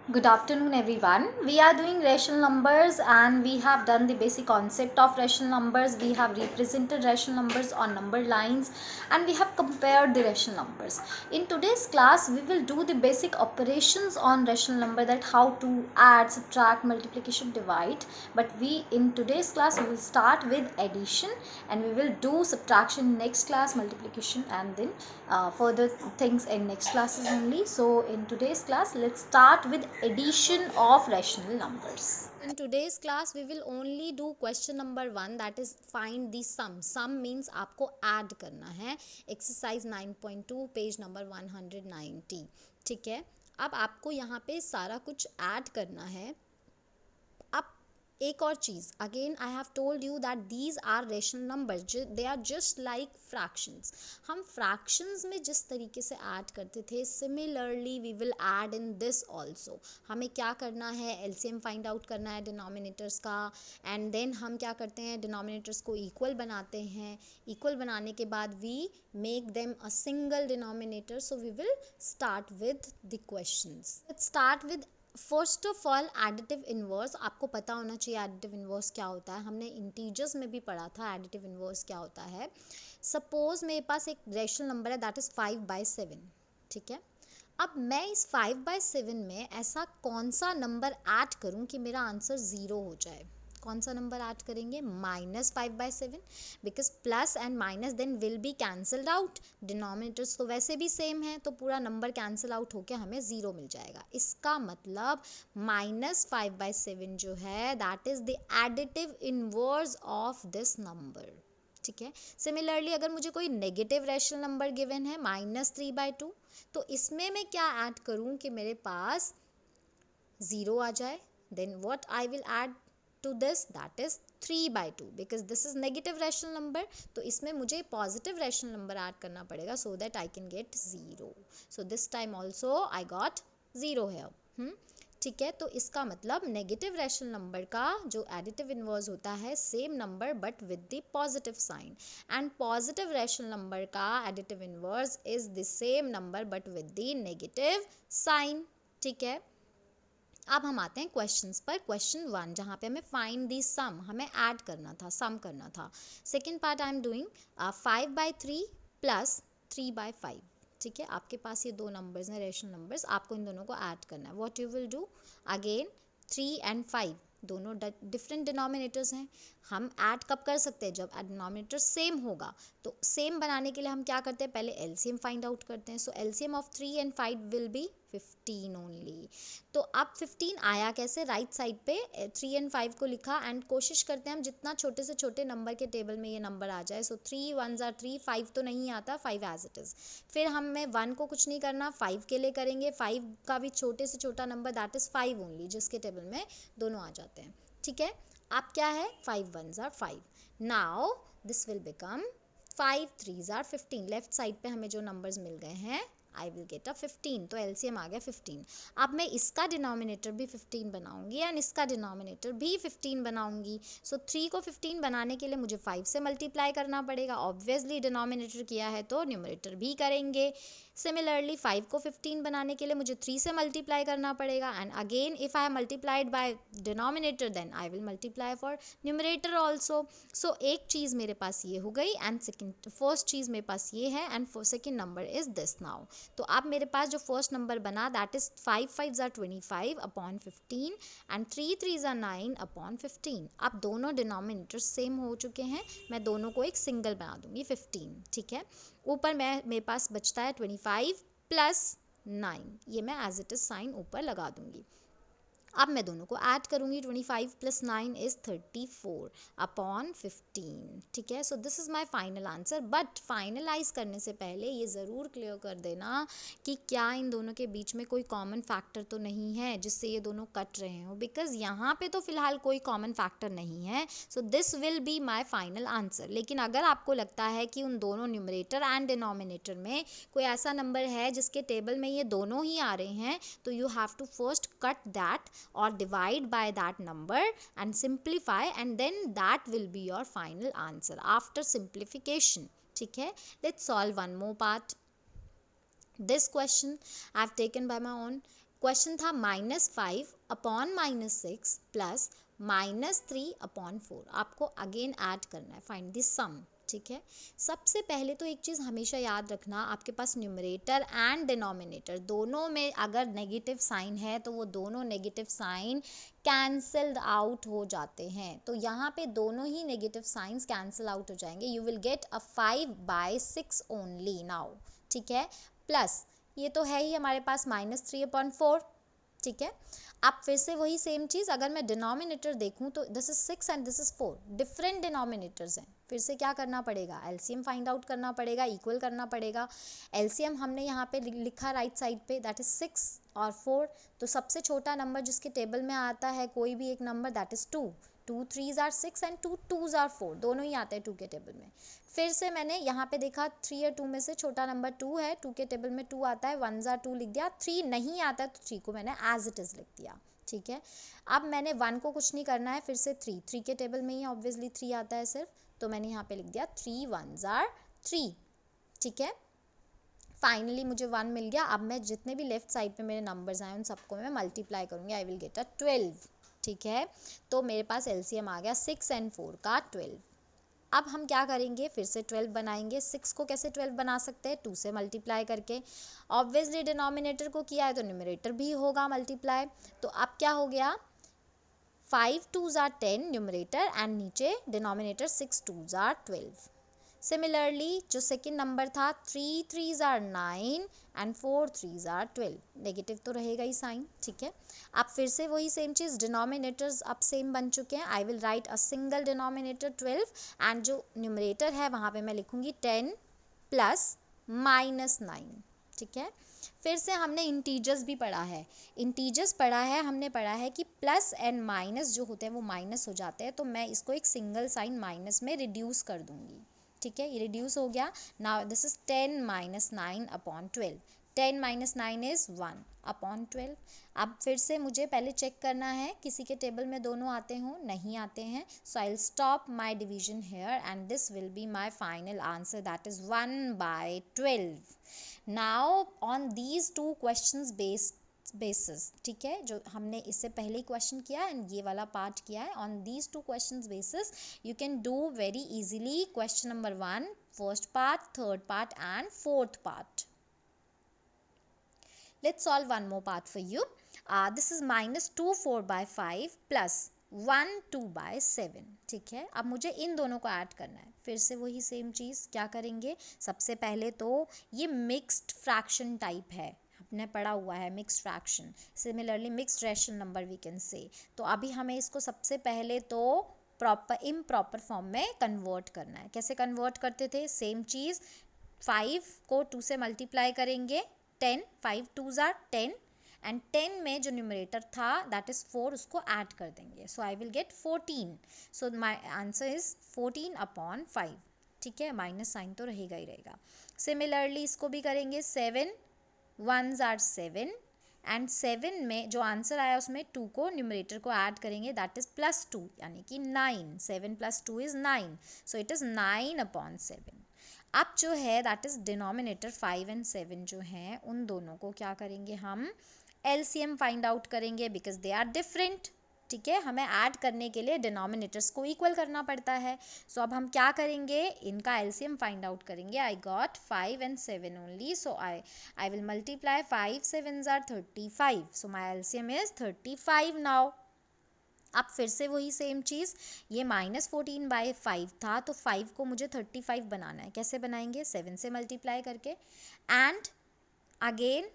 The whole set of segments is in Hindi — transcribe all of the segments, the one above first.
Good afternoon, everyone. We are doing rational numbers and we have done the basic concept of rational numbers. We have represented rational numbers on number lines and we have compared the rational numbers. In today's class, we will do the basic operations on rational number, that how to add, subtract, multiplication, divide. But in today's class, we will start with addition and we will do subtraction next class, multiplication, and then further things in next classes only. So in today's class, let's start with addition of rational numbers. In today's class we will only do question number 1, that is find the sum. Sum means आपको add करना है. Exercise 9.2 page number 190. ठीक है, अब आपको यहाँ पे सारा कुछ add करना है. अब एक और चीज़, again I have told you that these are rational numbers, they are just like fractions. हम फ्रैक्शंस में जिस तरीके से ऐड करते थे, similarly we will add in this also. हमें क्या करना है, एलसीएम फाइंड आउट करना है डिनोमिनेटर्स का, एंड देन हम क्या करते हैं, डिनोमिनेटर्स को इक्वल बनाते हैं. इक्वल बनाने के बाद we make them a single denominator. So we will start with the questions. Let's start with first of all additive inverse. आपको पता होना चाहिए एडिटिव इन्वर्स क्या होता है. हमने इंटीजर्स में भी पढ़ा था एडिटिव इन्वर्स क्या होता है. सपोज मेरे पास एक रेशनल नंबर है दैट इज़ 5/7. ठीक है, अब मैं इस 5/7 में ऐसा कौन सा नंबर ऐड करूं कि मेरा आंसर 0 हो जाए. कौन सा नंबर ऐड करेंगे, -5/7, because plus and minus then will be cancelled out. Denominators तो वैसे भी सेम है, तो पूरा नंबर कैंसिल आउट होकर हमें 0 मिल जाएगा. इसका मतलब -5/7 जो है that is the additive inverse of this number. ठीक है, सिमिलरली अगर मुझे कोई नेगेटिव रेशनल नंबर गिवन है -3/2, तो इसमें मैं क्या ऐड करूं कि मेरे पास 0 आ जाए. Then what I will add to this, that is 3/2, because this is negative rational number. तो इसमें मुझे positive rational number ऐड करना पड़ेगा so that I can get 0. so this time also I got 0 here. ठीक है, तो इसका मतलब नेगेटिव रैशनल नंबर का जो एडिटिव इनवर्स होता है, same number but with the positive sign, and positive rational number का additive inverse is the same number but with the negative sign. ठीक है, अब हम आते हैं क्वेश्चंस पर. क्वेश्चन 1 जहाँ पे हमें फाइंड दी सम, हमें ऐड करना था, सम करना था. Second part I am doing 5/3 plus 3/5. ठीक है, आपके पास ये दो नंबर्स हैं रेशनल नंबर्स, आपको इन दोनों को ऐड करना है. What you will do, again 3 and 5 दोनों डिफरेंट डिनोमिनेटर्स हैं. हम ऐड कब कर सकते हैं, जब डिनोमिनेटर सेम होगा. तो सेम बनाने के लिए हम क्या करते हैं, पहले एलसीएम फाइंड आउट करते हैं. So LCM of 3 and 5 will be 15 only. तो अब 15 आया कैसे, राइट साइड पे 3 एंड 5 को लिखा, एंड कोशिश करते हैं हम जितना छोटे से छोटे नंबर के टेबल में ये नंबर आ जाए. सो 3 1s are 3, 5 तो नहीं आता, 5 एज इट इज़. फिर हमें 1 को कुछ नहीं करना, 5 के लिए करेंगे. 5 का भी छोटे से छोटा नंबर दैट इज़ 5 ओनली, जिसके टेबल में दोनों आ जाते हैं. ठीक है, अब क्या है, 5 1s are 5. Now this will become 5 3s are 15. Left side पे हमें जो नंबर्स मिल गए हैं, आई विल गेट अ 15. तो एलसीएम आ गया 15. अब मैं इसका डिनोमिनेटर भी 15 बनाऊंगी एंड इसका डिनोमिनेटर भी 15 बनाऊंगी. सो 3 को 15 बनाने के लिए मुझे 5 से मल्टीप्लाई करना पड़ेगा. ऑब्वियसली डिनोमिनेटर किया है तो न्यूमरेटर भी करेंगे. सिमिलरली 5 को 15 बनाने के लिए मुझे 3 से मल्टीप्लाई करना पड़ेगा, and again if I multiplied by denominator then I will multiply for numerator also. So एक चीज़ मेरे पास ये हो गई, एंड सेकेंड फर्स्ट चीज़ मेरे पास ये है, and second number is this now. तो अब मेरे पास जो फर्स्ट नंबर बना that is 5 5s are 25 upon 15 and 3 3s are 9 upon 15. अब दोनों डिनोमिनेटर सेम हो चुके हैं, मैं दोनों को एक सिंगल बना दूंगी 15. ठीक है, ऊपर मेरे पास बचता है 25 प्लस 9, ये मैं एज इट इज साइन ऊपर लगा दूंगी. अब मैं दोनों को ऐड करूंगी, 25 प्लस 9 इज 34 अपॉन 15. ठीक है, so this is my final answer. But finalise करने से पहले ये ज़रूर क्लियर कर देना कि क्या इन दोनों के बीच में कोई कॉमन फैक्टर तो नहीं है जिससे ये दोनों कट रहे हो, बिकॉज यहाँ पे तो फिलहाल कोई कॉमन फैक्टर नहीं है. So this will be my final answer. लेकिन अगर आपको लगता है कि उन दोनों न्यूमरेटर एंड डिनोमिनेटर में कोई ऐसा नंबर है जिसके टेबल में ये दोनों ही आ रहे हैं, तो you have to first cut that or divide by that number and simplify, and then that will be your final answer after simplification. ठीक है, let's solve one more part. This question I have taken by my own. Question था -5 अपॉन -6 प्लस -3/4। आपको अगेन ऐड करना है, फाइंड द सम। ठीक है, सबसे पहले तो एक चीज़ हमेशा याद रखना, आपके पास न्यूमरेटर एंड डिनोमिनेटर दोनों में अगर नेगेटिव साइन है तो वो दोनों नेगेटिव साइन कैंसल्ड आउट हो जाते हैं। तो यहाँ पे दोनों ही नेगेटिव साइंस कैंसल आउट हो जाएंगे। You will get a 5/6 only now. ठीक है, प्लस ये तो है ही हमारे पास -3/4। ठीक है, अब फिर से वही सेम चीज़, अगर मैं डिनोमिनेटर देखूं तो this is 6 and this is 4, different denominators हैं। फिर से क्या करना पड़ेगा, एलसीएम फाइंड आउट करना पड़ेगा, इक्वल करना पड़ेगा। एलसीएम हमने यहाँ पे लिखा राइट साइड पे, दैट इज 6 और 4। तो सबसे छोटा नंबर जिसके टेबल में आता है कोई भी एक number, that is 2। 2 3s are 6 and 2 2s are 4, दोनों ही आते हैं 2 के टेबल में। फिर से मैंने यहाँ पे देखा 3 और 2 में से छोटा नंबर 2 है, 2 के टेबल में 2 आता है, 1s are 2 लिख दिया। 3 नहीं आता है तो 3 को मैंने एज इट इज़ लिख दिया। ठीक है, अब मैंने 1 को कुछ नहीं करना है, फिर से 3 के टेबल में ही ऑब्वियसली 3 आता है सिर्फ, तो मैंने यहाँ पे लिख दिया 3 1s are 3। ठीक है, फाइनली मुझे 1 मिल गया। अब मैं जितने भी लेफ्ट साइड पे मेरे नंबर्स आए उन सबको मैं मल्टीप्लाई करूँगी, आई विल गेट अ 12। ठीक है, तो मेरे पास एलसीएम आ गया 6 एंड 4 का 12। अब हम क्या करेंगे, फिर से 12 बनाएंगे। 6 को कैसे 12 बना सकते हैं, 2 से मल्टीप्लाई करके। ऑब्वियसली डिनोमिनेटर को किया है तो न्यूमरेटर भी होगा मल्टीप्लाई। तो अब क्या हो गया, 5 2s are 10 न्यूमरेटर एंड नीचे डिनोमिनेटर 6 2s are 12। सिमिलरली जो सेकंड नंबर था, 3 3s are 9 and 4 3s are 12, negative तो रहेगा ही साइन। ठीक है, अब फिर से वही सेम चीज़, डिनोमिनेटर्स अब सेम बन चुके हैं। I will write a single denominator 12 and जो न्यूमरेटर है वहाँ पे मैं लिखूँगी 10 प्लस -9। ठीक है, फिर से हमने इंटीजर्स भी पढ़ा है, इंटीजर्स पढ़ा है, हमने पढ़ा है कि प्लस एंड माइनस जो होते हैं वो माइनस हो जाते हैं, तो मैं इसको एक सिंगल साइन माइनस में रिड्यूस कर दूंगी। ठीक है, ये रिड्यूस हो गया। Now this is 10 - 9/12। 10 - 9 इज 1/12। अब फिर से मुझे पहले चेक करना है किसी के टेबल में दोनों आते हों, नहीं आते हैं, so I will stop my division here and this will be my final answer, that is 1/12। Now on these 2 questions basis, ठीक है, जो हमने इससे पहले ही क्वेश्चन किया एंड ये वाला पार्ट किया है, on these 2 questions basis you can do very easily question number 1, first part, third part and fourth part. Let's solve one more part for you. This is -2 4/5 plus 1 2/7। ठीक है, अब मुझे इन दोनों को ऐड करना है। फिर से वही सेम चीज़, क्या करेंगे, सबसे पहले तो ये मिक्स्ड फ्रैक्शन टाइप है, हमने पढ़ा हुआ है mixed fraction, similarly mixed rational number we can say. तो अभी हमें इसको सबसे पहले तो प्रॉपर इम्प्रॉपर फॉर्म में कन्वर्ट करना है। कैसे कन्वर्ट करते थे, सेम चीज़, 5 को 2 से मल्टीप्लाई करेंगे, 10, 5 2s are 10 एंड 10 में जो न्यूमरेटर था दैट इज़ 4, उसको ऐड कर देंगे, so I will get 14। So my answer is 14/5। ठीक है, माइनस साइन तो रहेगा ही रहेगा। सिमिलरली इसको भी करेंगे, 7 1s are 7 एंड 7 में जो आंसर आया उसमें 2 को न्यूमरेटर को ऐड करेंगे, दैट इज़ +2 यानी कि 9। 7 + 2 इज़ 9, सो इट इज़ 9/7। अब जो है दैट इज़ डिनोमिनेटर 5 एंड 7 जो हैं उन दोनों को क्या करेंगे, हम एलसीएम फाइंड आउट करेंगे बिकॉज दे आर डिफरेंट। ठीक है, हमें ऐड करने के लिए डिनोमिनेटर्स को इक्वल करना पड़ता है। सो अब हम क्या करेंगे, इनका एलसीएम फाइंड आउट करेंगे। I got 5 and 7 only, so I will multiply 5 7s are 35, so my LCM is 35 now. अब फिर से वही सेम चीज़, ये -14/5 था तो 5 को मुझे 35 बनाना है। कैसे बनाएंगे, 7 से मल्टीप्लाई करके, एंड अगेन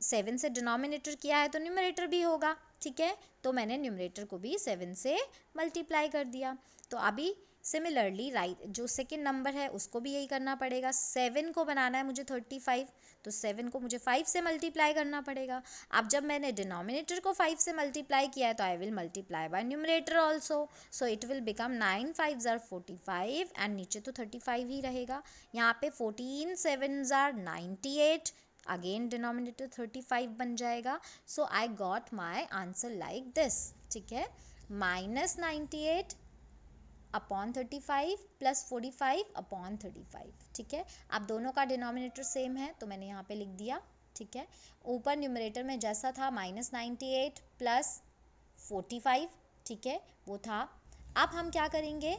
7 से डिनोमिनेटर किया है तो न्यूमरेटर भी होगा। ठीक है, तो मैंने न्यूमरेटर को भी 7 से मल्टीप्लाई कर दिया। तो अभी सिमिलरली राइट जो सेकंड नंबर है उसको भी यही करना पड़ेगा। 7 को बनाना है मुझे 35, तो 7 को मुझे 5 से मल्टीप्लाई करना पड़ेगा। अब जब मैंने डिनोमिनेटर को 5 से मल्टीप्लाई किया है तो आई will multiply by numerator also, so it will become 9 5s are 45 and नीचे तो 35 ही रहेगा। यहाँ पे 14 7s are 98, अगेन डिनोमिनेटर 35 बन जाएगा। So I got my answer like this. ठीक है, -98/35 + 45/35। ठीक है, अब दोनों का डिनोमिनेटर सेम है तो मैंने यहाँ पे लिख दिया ठीक है। ऊपर न्यूमरेटर में जैसा था -98 प्लस 45, ठीक है, वो था। अब हम क्या करेंगे,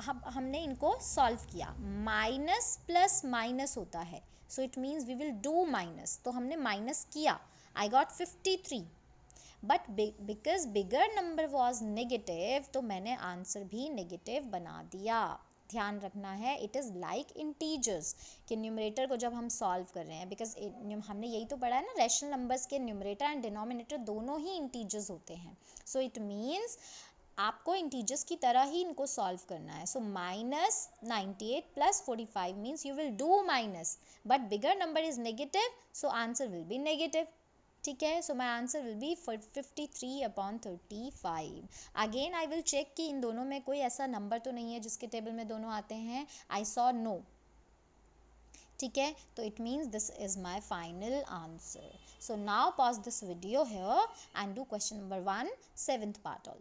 हमने इनको सॉल्व किया, माइनस प्लस माइनस होता है, so it means we will do minus, तो हमने माइनस किया, I got 53, but because bigger number was negative तो मैंने आंसर भी नेगेटिव बना दिया। ध्यान रखना है, इट इज़ लाइक इंटीजर्स कि न्यूमरेटर को जब हम सॉल्व कर रहे हैं, बिकॉज हमने यही तो पढ़ा है ना, रैशनल नंबर्स के न्यूमरेटर एंड डिनोमिनेटर दोनों ही इंटीजर्स होते हैं, सो इट मीन्स आपको इंटीजर्स की तरह ही इनको सॉल्व करना है। So -98 plus 45 means you will do minus, but bigger number is negative, so answer will be negative, ठीक है। So my answer will be 53/35। Again I will check कि इन दोनों में कोई ऐसा नंबर तो नहीं है जिसके टेबल में दोनों आते हैं, आई सॉ नो, ठीक है, तो it means this is my final answer. So now pause this video here and do question number 1 7th part also.